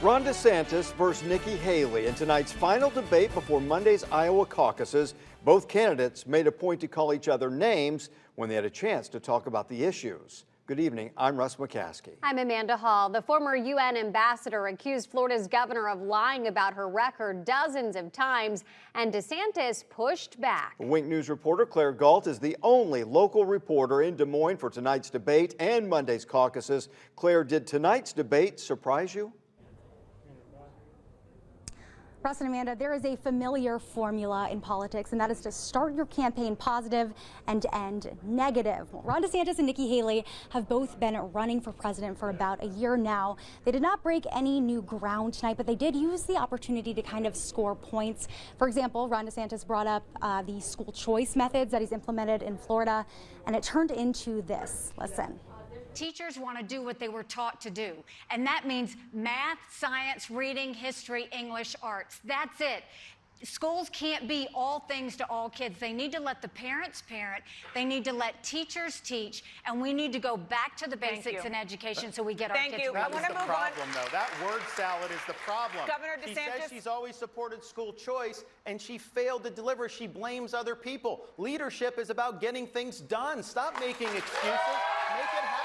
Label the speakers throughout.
Speaker 1: Ron DeSantis versus Nikki Haley in tonight's final debate before Monday's Iowa caucuses. Both candidates made a point to call each other names when they had a chance to talk about the issues. Good evening, I'm Russ McCaskey.
Speaker 2: I'm Amanda Hall. The former UN ambassador accused Florida's governor of lying about her record dozens of times, and DeSantis pushed back.
Speaker 1: Wink News reporter Claire Galt is the only local reporter in Des Moines for tonight's debate and Monday's caucuses. Claire, did tonight's debate surprise you?
Speaker 3: Russ and Amanda, there is a familiar formula in politics, and that is to start your campaign positive and end negative. Well, Ron DeSantis and Nikki Haley have both been running for president for about a year now. They did not break any new ground tonight, but they did use the opportunity to kind of score points. For example, Ron DeSantis brought up the school choice methods that he's implemented in Florida, and it turned into this. Listen.
Speaker 4: Teachers want to do what they were taught to do, and that means math, science, reading, history, English, arts. That's it. Schools can't be all things to all kids. They need to let the parents parent. They need to let teachers teach, and we need to go back to the basics in education so we get our kids ready.
Speaker 5: That is the problem, though. That word salad is the problem.
Speaker 6: Governor DeSantis.
Speaker 5: She says she's always supported school choice, and she failed to deliver. She blames other people. Leadership is about getting things done. Stop making excuses. Make it happen.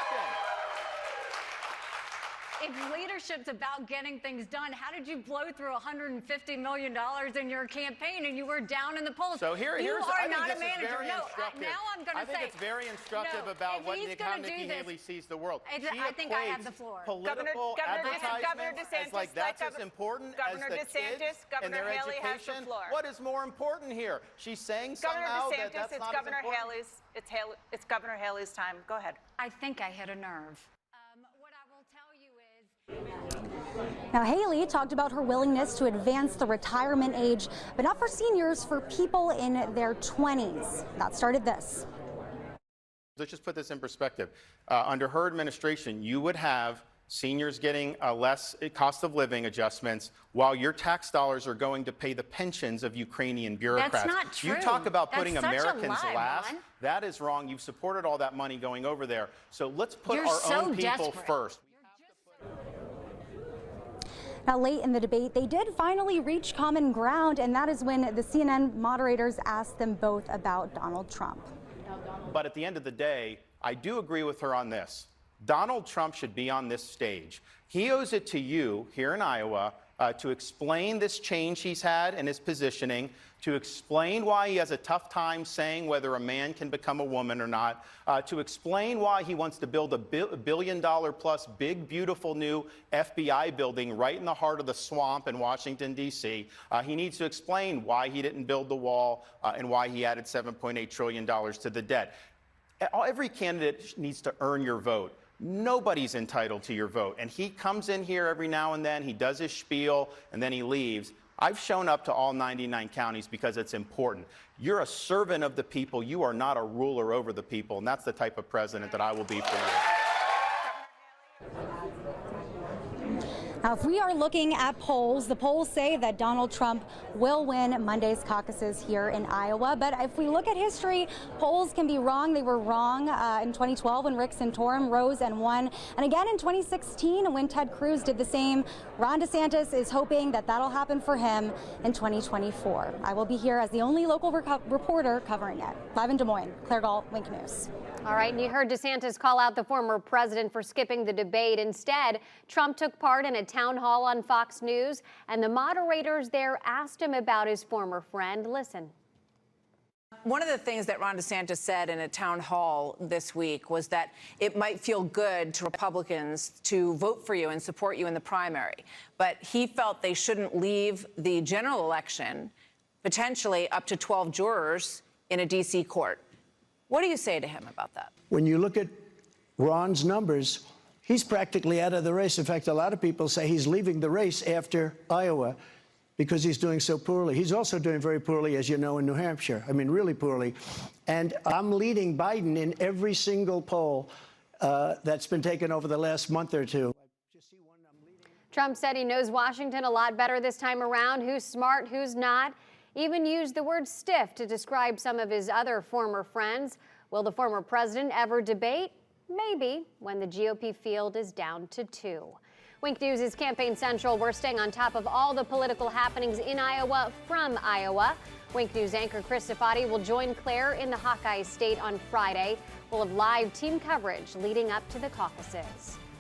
Speaker 4: If leadership's about getting things done, how did you blow through $150 million in your campaign and you were down in the polls?
Speaker 5: So here's
Speaker 4: I think this is very
Speaker 5: instructive.
Speaker 4: Now I'm going to say.
Speaker 5: I think it's very instructive about how Nikki Haley sees the world.
Speaker 4: I think I have the floor.
Speaker 5: Political advertisements as like that's as important as the kids and their education. What is more important here? She's saying somehow that that's not as important.
Speaker 6: It's Governor Haley's time. Go ahead.
Speaker 4: I think I hit a nerve. What I will tell you is.
Speaker 3: Now, Haley talked about her willingness to advance the retirement age, but not for seniors, for people in their 20s. That started this.
Speaker 5: Let's just put this in perspective. Under her administration, you would have seniors getting less cost of living adjustments while your tax dollars are going to pay the pensions of Ukrainian bureaucrats.
Speaker 4: That's not true.
Speaker 5: You talk about putting Americans last.
Speaker 4: Ron.
Speaker 5: That is wrong. You've supported all that money going over there. So let's put
Speaker 4: You're
Speaker 5: our
Speaker 4: so
Speaker 5: own people
Speaker 4: desperate.
Speaker 5: first.
Speaker 3: Now, late in the debate, they did finally reach common ground, and that is when the CNN moderators asked them both about Donald Trump.
Speaker 5: But at the end of the day, I do agree with her on this. Donald Trump should be on this stage. He owes it to you here in Iowa to explain this change he's had in his positioning, to explain why he has a tough time saying whether a man can become a woman or not, to explain why he wants to build a $1 billion plus big, beautiful new FBI building right in the heart of the swamp in Washington, D.C. He needs to explain why he didn't build the wall and why he added $7.8 trillion to the debt. Every candidate needs to earn your vote. Nobody's entitled to your vote. And he comes in here every now and then, he does his spiel, and then he leaves. I've shown up to all 99 counties because it's important. You're a servant of the people. You are not a ruler over the people. And that's the type of president that I will be for you.
Speaker 3: Now, if we are looking at polls, the polls say that Donald Trump will win Monday's caucuses here in Iowa. But if we look at history, polls can be wrong. They were wrong in 2012 when Rick Santorum rose and won. And again in 2016 when Ted Cruz did the same. Ron DeSantis is hoping that that'll happen for him in 2024. I will be here as the only local reporter covering it. Live in Des Moines, Claire Galt, Wink News.
Speaker 2: All right, and you heard DeSantis call out the former president for skipping the debate. Instead, Trump took part in a town hall on Fox News, and the moderators there asked him about his former friend. Listen.
Speaker 6: One of the things that Ron DeSantis said in a town hall this week was that it might feel good to Republicans to vote for you and support you in the primary, but he felt they shouldn't leave the general election potentially up to 12 jurors in a D.C. court. What do you say to him about that?
Speaker 7: When you look at Ron's numbers, he's practically out of the race. In fact, a lot of people say he's leaving the race after Iowa because he's doing so poorly. He's also doing very poorly, as you know, in New Hampshire. I mean, really poorly. And I'm leading Biden in every single poll that's been taken over the last month or two.
Speaker 2: Trump said he knows Washington a lot better this time around, who's smart, who's not. Even used the word stiff to describe some of his other former friends. Will the former president ever debate? Maybe, when the GOP field is down to 2. Wink News is Campaign Central. We're staying on top of all the political happenings in Iowa from Iowa. Wink News anchor Chris Safati will join Claire in the Hawkeye State on Friday. We'll have live team coverage leading up to the caucuses.